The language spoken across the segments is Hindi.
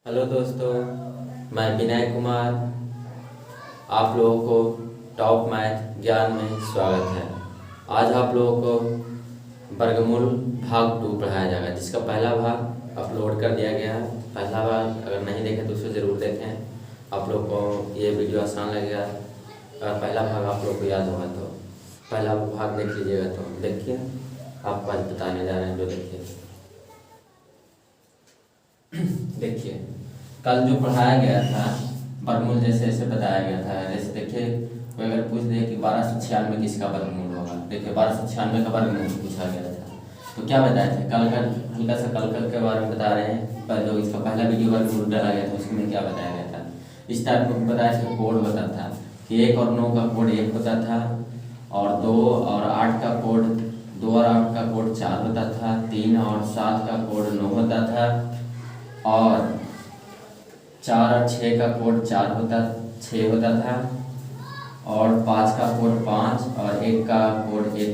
हेलो दोस्तों, मैं विनय कुमार। आप लोगों को टॉप मैथ ज्ञान में स्वागत है। आज आप लोगों को वर्गमूल भाग 2 पढ़ाया जाएगा, जिसका पहला भाग अपलोड कर दिया गया है। पहला भाग अगर नहीं देखें तो उसे ज़रूर देखें। आप लोग को ये वीडियो आसान लगेगा। अगर पहला भाग आप लोग को याद होगा तो पहला भाग देख लीजिएगा। तो देखिए, आपको आज बताने जा रहे हैं जो देखिए देखिए कल जो पढ़ाया गया था वर्गमूल जैसे ऐसे बताया गया था। जैसे देखिए, कोई अगर पूछ दे कि 1296 किसका वर्गमूल होगा, देखिए 1296 का वर्गमूल पूछा गया था तो क्या बताया था। कल का हल्का सा कल के बारे में बता रहे हैं। पर जो इसका पहला वीडियो वर्गमूल डाला गया था उसमें क्या बताया गया था, इस टाइप में बताया था। कोड होता था कि 1 और 9 का कोड 1 होता था, और 2 और 8 का कोड 2 और 8 का कोड 4 होता था, 3 और 7 का कोड 9 होता था, और 4 और 6 का कोड 6 होता था, और 5 का कोड 5 और 1 का कोड 1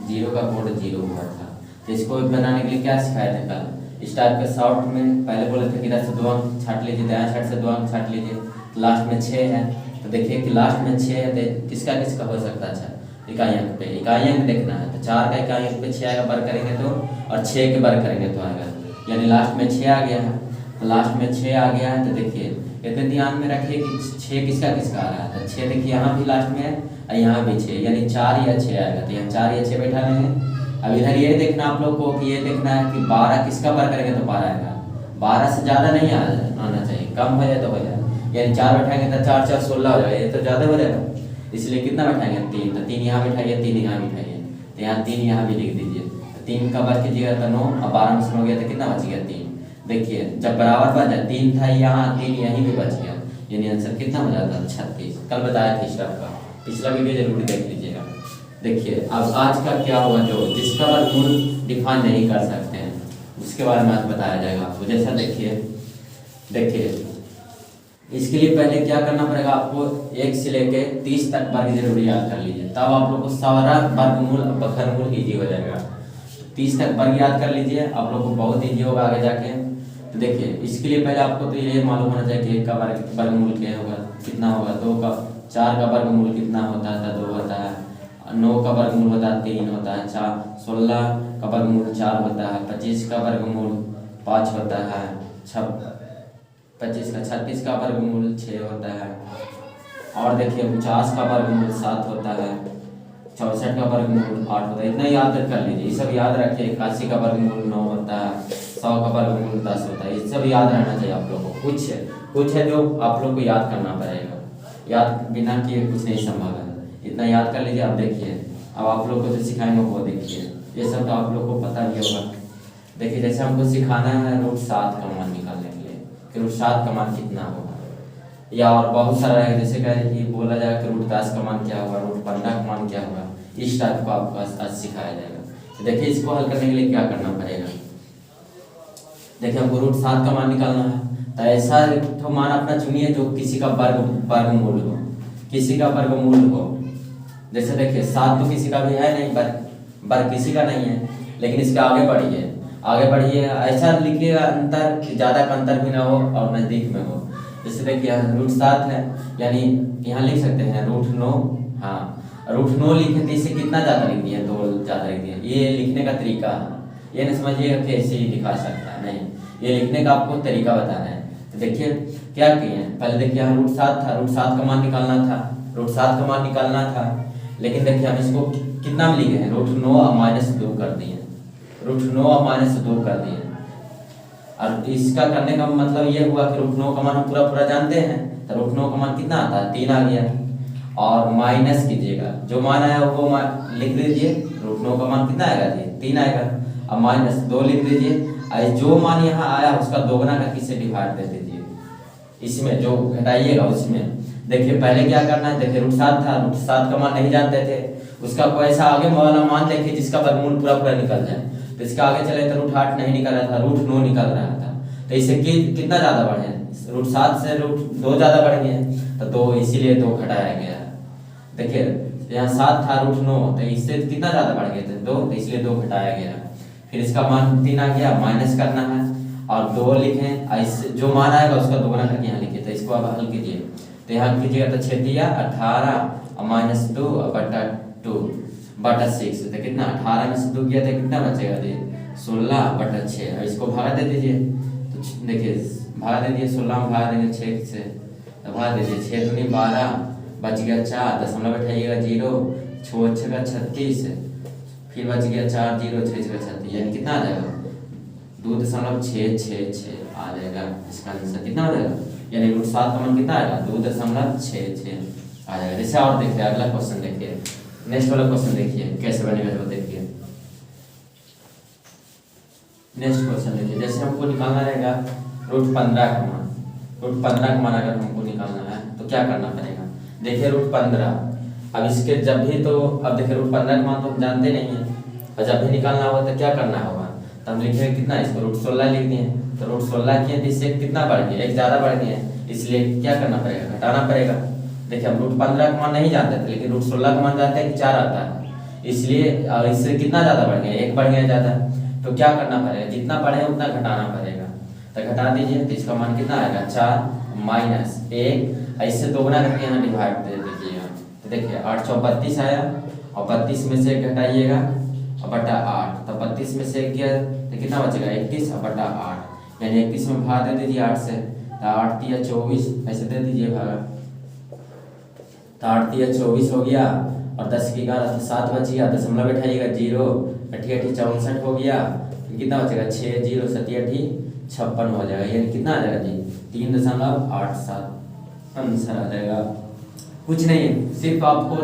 0 का कोड 0 हुआ था। तो इसको बनाने के लिए क्या सिखाया था कल, इस टाइप के शॉर्ट में पहले बोले थे कि इधर से 2 अंक छाट लीजिए, दायां साइड से 2 अंक छाट लीजिए, तो लास्ट में 6 है। तो देखिए कि लास्ट में 6 है तो किसका किसका हो सकता है। अच्छा, इकाई अंक पे इकाई अंक देखना है, तो 4 का इकाई अंक पे 6 आएगा, वर्ग करेंगे तो, और 6 के वर्ग करेंगे तो आएगा, यानी लास्ट में 6 आ गया है। तो लास्ट में 6 आ गया है। तो देखिए इतने ध्यान में रखिए कि 6 किसका किसका आ रहा है। तो 6 देखिए यहाँ भी लास्ट में है और यहाँ भी 6, यानी 4 या 6 आएगा। तो यहाँ 4 या 6 बैठा लेंगे। अब इधर ये देखना आप लोग को कि ये देखना है कि 12 किसका वर्ग करेंगे तो 12 आएगा। 12 से ज़्यादा नहीं आना चाहिए, कम हो जाए तो हो जाए। यानी 4 बैठाएंगे तो 4 4 16 हो जाएगा, ये तो ज़्यादा हो जाएगा। इसलिए कितना बैठाएंगे 3, तो 3 यहाँ बैठाइए, 3 यहाँ बैठाइए, तो यहाँ 3 यहाँ भी लिख दीजिए। तो 3 का वर्ग कीजिएगा तो 9, और 12 में से हो गया तो कितना बच गया 3। देखिए जब बराबर बच जाए, 3 था यहाँ, 3 यहीं भी बच गया, यानी आंसर कितना हो जाता है 36। कल बताया था स्टेप का, पिछला वीडियो जरूर देख लीजिएगा। देखिए अब आज का क्या हुआ, जो जिसका वर्गमूल डिफाइन नहीं कर सकते हैं उसके बारे में आज बताया जाएगा आपको। जैसा देखिए इसके लिए पहले क्या करना पड़ेगा आपको, 1 से लेके 30 तक वर्ग जरूर याद कर लीजिए, तब आप लोग को सारा वर्गमूल ईजी हो जाएगा। 30 तक वर्ग याद कर लीजिए, आप लोग को बहुत ईजी होगा आगे जाके। तो देखिए इसके लिए पहले आपको तो ये मालूम होना चाहिए कि 1 का वर्गमूल क्या होगा, कितना होगा। 2 का 4 का वर्गमूल कितना होता है, 2 होता है। 9 का वर्गमूल होता है 3 होता है। 16 का वर्गमूल 4 होता है। 25 का वर्गमूल 5 होता है। 36 का वर्गमूल 6 होता है। और देखिए 50 का वर्गमूल 7 होता है। 64 का वर्गमूल 8 होता है। इतना याद कर लीजिए, ये सब याद रखिए। 81 का वर्गमूल 9 होता है। 100 का वर्गमूल 10 होता है। ये सब याद रहना चाहिए आप लोगों को। कुछ है जो आप लोग को याद करना पड़ेगा, याद बिना किए कुछ नहीं संभव है। इतना याद कर लीजिए। अब देखिए, अब आप लोग को जो सिखाएंगे वो देखिए, ये सब तो आप लोग को पता ही होगा। देखिए जैसे हमको सिखाना है √7 का मान निकालने के लिए कि √7 का मान कितना होगा, या और बहुत सारा है। जैसे कह कि बोला जाएगा कि √10 का मान क्या होगा, √15 का मान क्या होगा। इस टाइप को आपको आज सिखाया जाएगा। तो देखिए इसको हल करने के लिए क्या करना पड़ेगा। देखिए हमको √7 का मान निकालना है, तो ऐसा तो मान अपना चुनिए जो किसी का वर्गमूल हो, किसी का वर्गमूल हो। जैसे देखिए 7 तो किसी का भी है नहीं, वर्ग किसी का नहीं है, लेकिन इसके आगे बढ़िए ऐसा लिखिएगा अंतर कि ज़्यादा का अंतर भी ना हो और नज़दीक में हो। जैसे देखिए √7 है, यानी यहाँ लिख सकते हैं √9। हाँ, √9 लिखे तो इसे कितना ज़्यादा लिख दिया, 2 ज़्यादा लिख दिया। ये लिखने का तरीका है, ये नहीं समझिएगा कि ऐसे ही लिखा सकता है, नहीं, ये लिखने का आपको तरीका बताना है। तो देखिए क्या किए, पहले देखिए यहाँ √7 था, √7 का मान निकालना था। लेकिन देखिए हम इसको कितना में लिखे हैं, √9 और -2 कर दिए, √9 और -2 कर दिए। और इसका करने का मतलब ये हुआ कि √9 का मान हम पूरा जानते हैं, तो √9 का मान कितना आता है, 3 आ गया। और माइनस कीजिएगा, जो मान आया वो मान लिख लीजिए। √9 का मान कितना आएगा जी, 3 आएगा। अब -2 लिख दीजिए, और जो मान यहाँ आया उसका दोगुना करके इसे डिवाइड दे दीजिए। इसमें जो घटाइएगा उसमें देखिए पहले क्या करना है। देखिए √7 था, √7 का मान नहीं जानते थे, उसका कोई ऐसा आगे वाला मान देखिए जिसका वर्गमूल पूरा निकल जाए। तो इसके आगे चले तो √8 नहीं निकल रहा था, √9 निकल रहा था। तो इसे कितना ज़्यादा बढ़े, √7 से √2 ज़्यादा बढ़ गए, तो 2, इसीलिए 2 घटाया गया। देखिए यहाँ 7 था, √9, तो इससे कितना ज़्यादा बढ़ गए थे 2, तो इसलिए 2 घटाया गया। फिर इसका मान 3 आ गया, माइनस करना है। और 2 लिखें, ऐसे जो मान आएगा उसका दोगुना करके यहाँ लिखिए। तो इसको अब हल कीजिए, तो यहाँ कीजिएगा तो 6 दिया 18 और -2 बटा 2 बटा 6। तो कितना 18 में से 2 किया था कितना बचेगा जी 16 बटा 6। अब इसको भागा दे दीजिए, तो देखिए भागा दे दीजिए, 16 में भागा देंगे 6 से, तो भागा दीजिए 6 दूनी 12 बच गया 4, दशमलव बैठाइएगा 0, 6 6 36, फिर बच गया 4 0 6 6 36, यानी कितना आ जाएगा 2.666 आ जाएगा। इसका आंसर कितना हो जाएगा, यानी √7 का मान कितना आएगा 2.66 आ जाएगा। जैसे और देखिए अगला क्वेश्चन देखिए, नेक्स्ट वाला क्वेश्चन देखिए कैसे बनेगा जो देखिए। नेक्स्ट क्वेश्चन देखिए, जैसे हमको निकालना रहेगा √15 का मान। √15 का मान अगर हमको निकालना है तो क्या करना पड़ेगा, देखिए √15। अब इसके जब भी तो अब देखिए √15 का मान तो हम जानते नहीं है, और जब भी निकालना होगा तो क्या करना होगा, तो हम लिखेंगे कितना, इसको √16 लिख दिए, तो √16 किए तो इससे कितना बढ़ गया, एक ज़्यादा बढ़ गया, इसलिए क्या करना पड़ेगा, घटाना पड़ेगा। देखिए हम √15 का मान नहीं जानते थे, लेकिन √16 का मान जानते हैं कि 4 आता है, इसलिए इससे कितना ज़्यादा बढ़ गया, एक बढ़ गया ज़्यादा, तो क्या करना पड़ेगा, जितना बढ़े उतना घटाना पड़ेगा। तो घटा दीजिए, तो इसका मान कितना आएगा 4 -1, ऐसे दोगुना करके यहाँ डिवाइड दे दीजिएगा। तो देखिए 8 चौक 32 आया, और 32 में से घटाइएगा और बटा 8, तो 32 में से गया तो कितना बचेगा 31 और बटा 8, यानी 31 में भाग दे दीजिए 8 से, तो 8 तिया 24 ऐसे दे दीजिए भागा, तो 8 तिया 24 हो गया, और 10 की 11 तो 7 बच गया, दशमलव बैठाइएगा 0, 8 8 64 हो गया, कितना बचेगा 6 0 7 8 56 हो जाएगा, यानी कितना आ जाएगा जी 3.87 आंसर आ जाएगा। कुछ नहीं है, सिर्फ आपको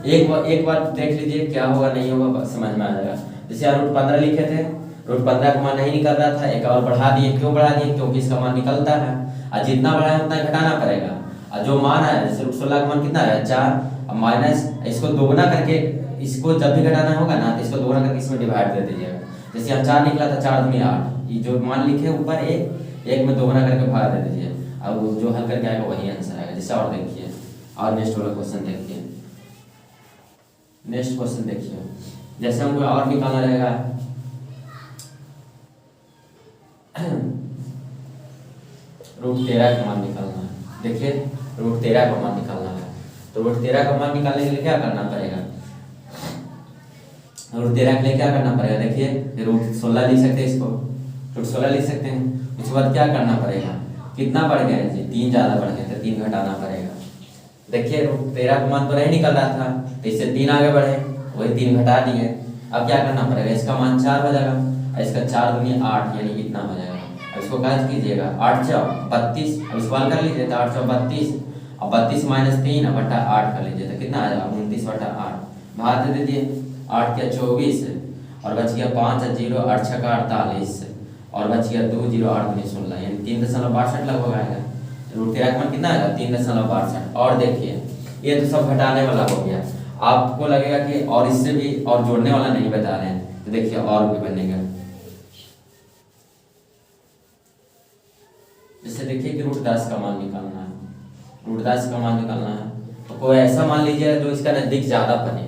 एक बार देख लीजिए क्या होगा नहीं होगा समझ में आ जाएगा। जैसे यहाँ √15 लिखे थे, √15 का मान नहीं निकल रहा था, एक और बढ़ा दिए, क्यों बढ़ा दिए, क्योंकि इसका मान निकलता है, और जितना बढ़ा है उतना घटाना पड़ेगा, और जो मान है जैसे √16 का मान कितना है 4, और माइनस इसको दोगुना करके, इसको जब भी घटाना होगा ना तो इसको दोगुना करके इसमें डिवाइड दे दीजिएगा। जैसे यहाँ 4 निकला था 4 दूनी 8, ये जो मान लिखे ऊपर एक में दोगुना करके भाग दे दीजिए, अब जो हल करके आएगा वही आंसर आएगा। जैसे और देखिए, और नेक्स्ट वाला क्वेश्चन देखिए, नेक्स्ट क्वेश्चन देखिए, जैसे हमको और निकालना रहेगा √13 का मान निकालना है। देखिए √13 का मान निकालना है, तो √13 का मान निकालने के लिए क्या करना पड़ेगा, √13 के लिए क्या करना पड़ेगा, देखिए √16 लिख सकते हैं, इसको √16 लिख सकते हैं। उसके बाद क्या करना पड़ेगा, कितना बढ़ गया है जी 3 ज़्यादा बढ़ गया, तो 3 घटाना पड़ेगा। देखिए √13 का मान तो नहीं निकल रहा था, तो इससे 3 आगे बढ़े, वही 3 घटा दिए। अब क्या करना पड़ेगा, इसका मान 4 हो जाएगा, और इसका 4 दूनी 8, यानी कितना हो जाएगा, अब इसको काट कीजिएगा 8 चौक 32, अब इसको हल कर लीजिए, तो 8 चौक 32, और 32 - 3 बटा 8 कर लीजिए, तो कितना आ जाएगा 29 बटा 8, भाग दे दीजिए, 8 क्या 24, और बच गया 5 0 8 6 48, और बच गया 2 0 8 दूनी 16, यानी 3.62 लगभग आएगा। √13 का मान कितना आएगा 3.62। और देखिए ये तो सब घटाने वाला हो गया, आपको लगेगा कि और इससे भी और जोड़ने वाला नहीं बता रहे हैं, तो देखिए और भी बनेगा। जैसे देखिए कि √10 का मान निकालना है, √10 का मान निकालना है, तो कोई ऐसा मान लीजिए जो इसका नज़दीक ज़्यादा बने,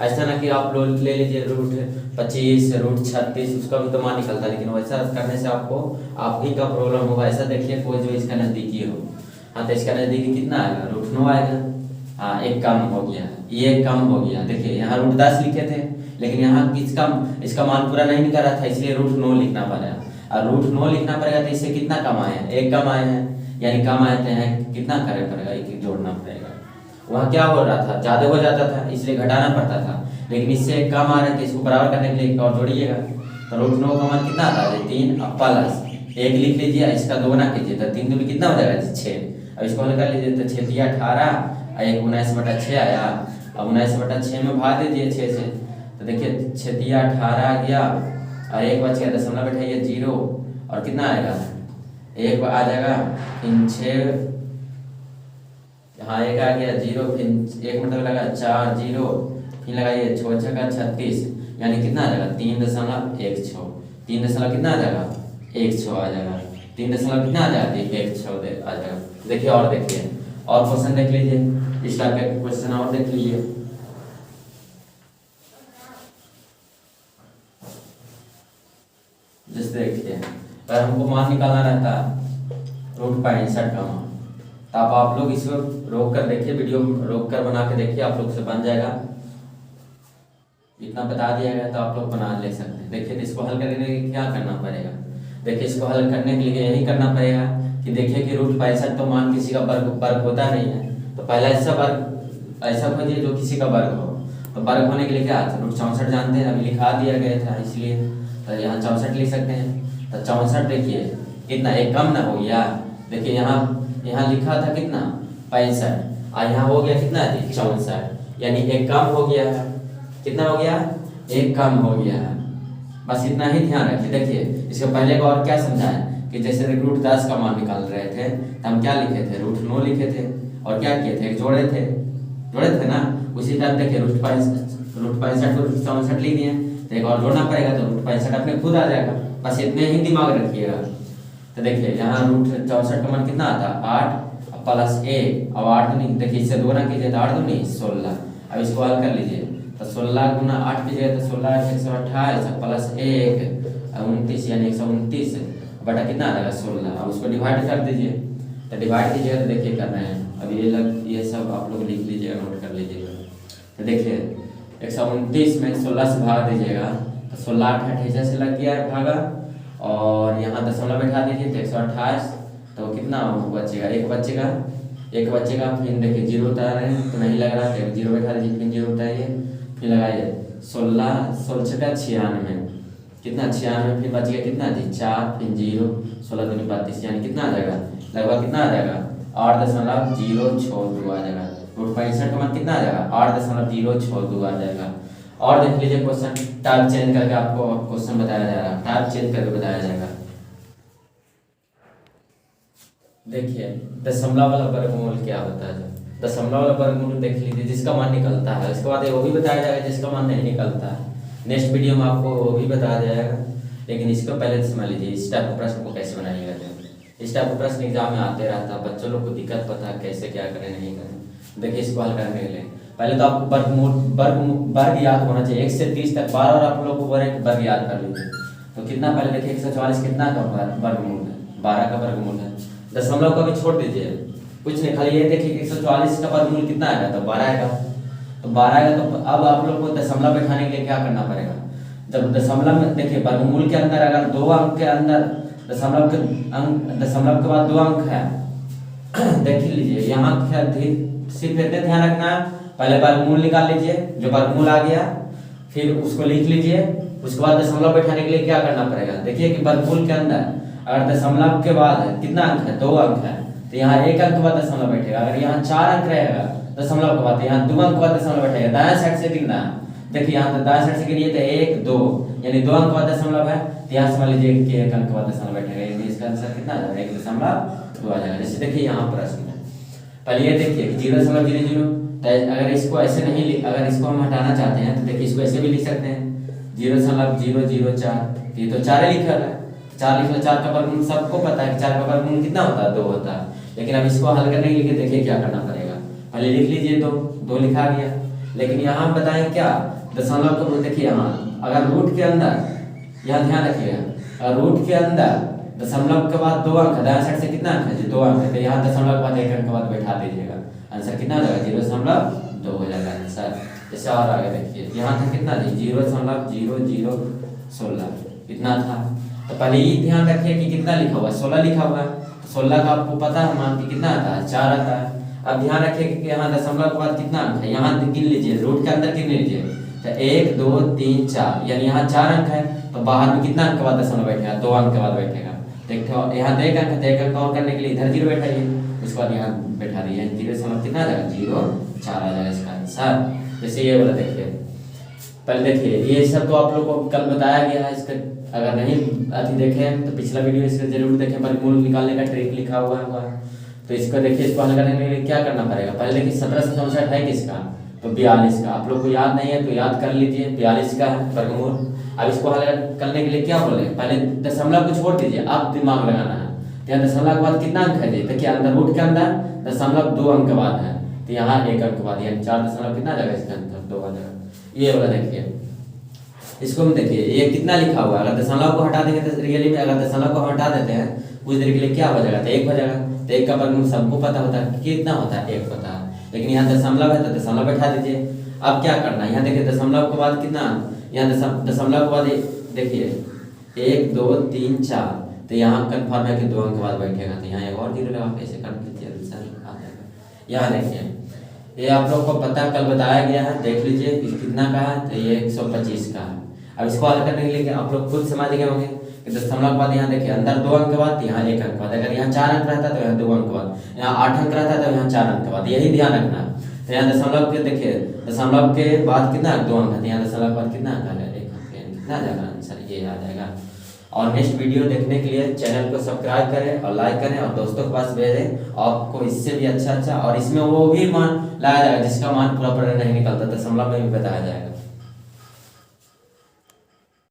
ऐसा ना कि आप लोग ले लीजिए √25 √36, उसका भी तो मान निकलता है, लेकिन वैसा करने से आपको आप ही का प्रॉब्लम होगा। ऐसा देखिए कोई जो इसका नज़दीकी हो, हाँ तो इसका नज़दीकी कितना आएगा √9 आएगा, हाँ एक कम हो गया, ये कम हो गया। देखिए यहाँ √10 लिखे थे, लेकिन यहाँ इसका मान पूरा नहीं निकल रहा था, इसलिए √9 लिखना पड़ेगा, और √9 लिखना पड़ेगा, तो इससे कितना कम आए हैं, एक कम आए हैं, यानी कम आए हैं, कितना करे पड़ेगा, एक जोड़ना पड़ेगा। वहाँ क्या हो रहा था, ज़्यादा हो जाता था इसलिए घटाना पड़ता था, लेकिन इससे कम आ रहे थे, इसको बराबर करने के लिए एक और जोड़िएगा, तो √9 का मान कितना आता है 3, अब प्लस 1 लिख लीजिए, इसका दोगुना कीजिए, तो 3 दूनी कितना हो जाएगा 6। अब इसको हल कर लीजिए, तो 6 तिया 18, और 1 19 बटा 6 आया, अब 19 बटा 6 में भाग दीजिए 6 से, तो देखिए 6 तिया 18 आ गया, और 1 बच गया, दशमलव बैठाइए 0, और कितना आएगा 1 आ जाएगा, फिर 6, हाँ 1 आ गया 0, फिर 1 मतलब लगा 4 0, फिर लगाइए 6 6 का 36, यानी कितना आ जाएगा 3.16, 3 कितना आ जाएगा 16 आ जाएगा, 3 कितना आ जाएगा 16 आ जाएगा। देखिए और देखिए और क्वेश्चन देख लीजिए, इस टाइप के क्वेश्चन और देख लीजिए। जैसे देखिए अगर हमको मान निकालना रहता √65 का मान, तो आप लोग इसको रोक कर देखिए, वीडियो रोक कर बना के देखिए, आप लोग से बन जाएगा। इतना बता दिया गया तो आप लोग बना ले सकते हैं। देखिए इसको हल करने के लिए क्या करना पड़ेगा। देखिए इसको हल करने के लिए यही करना पड़ेगा कि देखिए कि √65 तो मान किसी का वर्ग होता नहीं है, तो पहला ऐसा वर्ग ऐसा खोजिए जो किसी का वर्ग हो। तो वर्ग होने के लिए क्या आता है, √64 जानते हैं, अभी लिखा दिया गया था इसलिए तो यहाँ 64 लिख सकते हैं। तो 64 देखिए कितना एक कम ना हो गया। देखिए यहाँ लिखा था कितना 65 और यहाँ हो गया कितना 64, यानी एक कम हो गया है। कितना हो गया, एक कम हो गया है। बस इतना ही ध्यान रखिए। देखिए इसके पहले को और क्या समझाया कि जैसे √10 का मान निकाल रहे थे तो हम क्या लिखे थे, √9 लिखे थे और क्या किए थे, जोड़े थे ना। उसी टाइम देखिए √65 को √64 लिख दिए, तो एक और जोड़ना पड़ेगा तो √65 अपने खुद आ जाएगा। बस इतने ही दिमाग रखिएगा। तो देखिए यहाँ √64 का मान कितना आता है 8 प्लस 1, अब 8 नहीं, देखिए इससे 2 ना कीजिए तो 8 दूनी 16। अब इसको हल कर लीजिए तो 16 गुना 8 कीजिए तो 16 128 प्लस 1 29, यानी 129 बटा कितना आ जाएगा 16। अब उसको डिवाइड कर दीजिए, तो डिवाइड कीजिएगा तो देखिए कर रहे हैं। अब ये सब आप लोग लिख लीजिएगा, नोट कर लीजिएगा। तो देखिए 129 में 16 से भाग दीजिएगा तो 16 8 से लग गया है भागा, और यहाँ दशमलव बैठा दीजिए तो 128, तो कितना बचेगा, एक बचेगा। फिर देखिए 0 उतार रहे हैं तो नहीं लग रहा है, 0 बैठा दीजिए, फिर 0 उतारिए, फिर लगाइए 16 16 96, कितना 96, फिर बच गया कितना 4, फिर 0 16 दूनी 32, यानी कितना आ जाएगा, लगभग कितना आ जाएगा 8.062 आ जाएगा। √65 का मान कितना आ जाएगा 8.062 आ जाएगा। और देख लीजिए क्वेश्चन टाइप चेंज करके आपको क्वेश्चन बताया जा रहा है, टाइप चेंज करके बताया जाएगा। देखिए दशमलव वाला वर्गमूल क्या होता है। दशमलव वाला वर्गमूल देख लीजिए जिसका मान निकलता है, उसके बाद वो भी बताया जाएगा जिसका मान नहीं निकलता है। नेक्स्ट वीडियो में आपको वो भी बताया जाएगा, लेकिन इसको पहले समझ लीजिए इस टाइप का प्रश्न को कैसे बनाइएगा। इस टाइप का प्रश्न एग्जाम में आते रहता है, बच्चों लोग को दिक्कत पता है कैसे क्या करें नहीं करें। देखिए इसको हल करने के लिए पहले तो आपको वर्ग याद होना चाहिए। 1 से 30 तक बार बार आप लोग को वर्ग याद कर लीजिए। तो कितना पहले देखिए 144 कितना का वर्गमूल है, 12 का वर्गमूल है। दशमलव को भी छोड़ दीजिए, कुछ नहीं, खाली ये देखिए 144 का वर्गमूल कितना आएगा, तो 12 आएगा। तो 12 आएगा तो अब आप लोग को दशमलव बैठाने के लिए क्या करना पड़ेगा। जब दशमलव में देखिए वर्गमूल के अंदर अगर 2 अंक के अंदर दशमलव के बाद 2 अंक है, देख लीजिए यहाँ सिर्फ इतने ध्यान रखना है, पहले वर्गमूल निकाल लीजिए, जो वर्गमूल आ गया फिर उसको लिख लीजिए। उसके बाद दशमलव बैठाने के लिए क्या करना पड़ेगा, देखिए कि वर्गमूल के अंदर अगर दशमलव के बाद कितना अंक है, 2 अंक है, तो यहाँ 1 अंक के बाद दशमलव बैठेगा। अगर यहाँ 4 अंक रहेगा दशमलव के बाद, यहाँ 2 अंक के बाद दशमलव बैठेगा। दायां साइड से गिनना है, देखिए यहाँ तो दायां साइड से गिनिए तो 1 2, यानी 2 अंक के बाद दशमलव है, तो यहाँ समझ लीजिए कि 1 अंक के बाद दशमलव बैठेगा, यानी इसका आंसर कितना आ जाएगा 1.2 आ जाएगा। जैसे देखिए यहाँ प्रश्न है, पहले ये देखिए 0.00, अगर इसको ऐसे नहीं, अगर इसको हम हटाना चाहते हैं तो देखिए इसको ऐसे भी लिख सकते हैं 0.004, ये तो 4 लिखा है, 4 लिखना, 4 का वर्गमूल सबको पता है कि 4 का वर्गमूल कितना होता है 2 होता है। लेकिन अब इसको हल करने के लिए देखिए क्या करना पड़ेगा, पहले लिख लीजिए 2 लिखा गया। लेकिन यहाँ बताएं क्या दशमलव को, देखिए यहाँ अगर रूट के अंदर, यहाँ ध्यान रखिएगा, रूट के अंदर दशमलव के बाद 2 अंक है, दायां साइड से कितना अंक है 2 अंक है, तो यहाँ दशमलव के बाद 1 अंक के बाद बैठा दीजिएगा, आंसर कितना हो जाएगा 0.2 हो जाएगा आंसर। जैसे और आगे देखिए यहाँ था कितना 0.0016 इतना था। तो पहले ये ध्यान रखिए कि कितना लिखा हुआ है, 16 लिखा हुआ है, 16 का आपको पता है मान कि कितना आता है 4 आता है। अब ध्यान रखिए कि यहाँ दशमलव के बाद कितना अंक है, यहाँ गिन लीजिए, रूट के अंदर गिन लीजिए, तो 1 2 3 4, यानी यहाँ 4 अंक है, तो बाहर में कितना अंक के बाद दशमलव बैठेगा 2 अंक के बाद बैठेगा। देखो यहाँ तो 1 अंक है, तो 1 अंक और करने के लिए इधर 0 बैठाइए, उसके बाद यहाँ बैठा दिए, 0 कितना आ जाएगा 0.4 आ जाएगा इसका आंसर। जैसे ये वाला देखिए, पहले देखिए ये सब तो आप लोग को कल बताया गया है, इसका अगर नहीं अति देखे तो पिछला वीडियो इसका जरूर देखें, वर्गमूल निकालने का ट्रिक लिखा हुआ है। तो इसको देखिए, इसको हल करने के लिए क्या करना पड़ेगा, पहले देखिए 17 से 64 है किसका, तो 42 का। आप लोग को याद नहीं है तो याद कर लीजिए, 42 का है वर्गमूल। अब इसको हल करने के लिए क्या बोले, पहले दशमलव को छोड़ दीजिए, आप दिमाग लगाना है। तो यहाँ दशमलव के बाद कितना अंक है, देखिए अंदर रूट के अंदर दशमलव 2 अंक के बाद है, तो यहाँ 1 अंक के बाद, यानी 4 दशमलव कितना आ जाएगा इसका आंसर 2 आ जाएगा। ये वाला देखिए इसको हम देखिए ये कितना लिखा हुआ है, अगर दशमलव को हटा देंगे तो रियली में अगर दशमलव को हटा देते हैं कुछ देर के लिए क्या हो जाएगा, तो 1 हो जाएगा। तो 1 का वर्गमूल सबको पता होता है कितना होता है, 1 होता है। लेकिन यहाँ दशमलव है तो दशमलव बैठा दीजिए। अब क्या करना है, यहाँ देखिए दशमलव के बाद कितना, यहाँ दशमलव के बाद देखिए 1 2 3 4, तो यहाँ कन्फर्म है कि 2 अंक के बाद बैठेगा, तो यहाँ एक और 0 लगा के ऐसे कर लीजिए आंसर आ जाएगा। यहाँ देखिए ये आप लोग को पता कल बताया गया है, देख लीजिए कितना का है, तो ये 125 का है। अब इसको हल करने के लिए आप लोग खुद समझ गए होंगे कि दशमलव के बाद यहाँ देखिए अंदर 2 अंक के बाद, यहाँ 1 अंक के बाद, अगर यहाँ 4 अंक रहता तो यहाँ 2 अंक के बाद, यहाँ 8 अंक रहता तो यहाँ 4 अंक के बाद, यही ध्यान रखना है। तो यहाँ दशमलव के देखिए दशमलव के बाद कितना 2 अंक है, यहाँ दशमलव के बाद कितना अंक है, 1 अंक, कितना आ जाएगा आंसर, ये आ जाएगा। और नेक्स्ट वीडियो देखने के लिए चैनल को सब्सक्राइब करें और लाइक करें और दोस्तों के पास भेजें। आपको इससे भी अच्छा और इसमें वो भी मान लाया जाएगा जिसका मान पूरा नहीं निकलता, दशमलव में भी बताया जाएगा।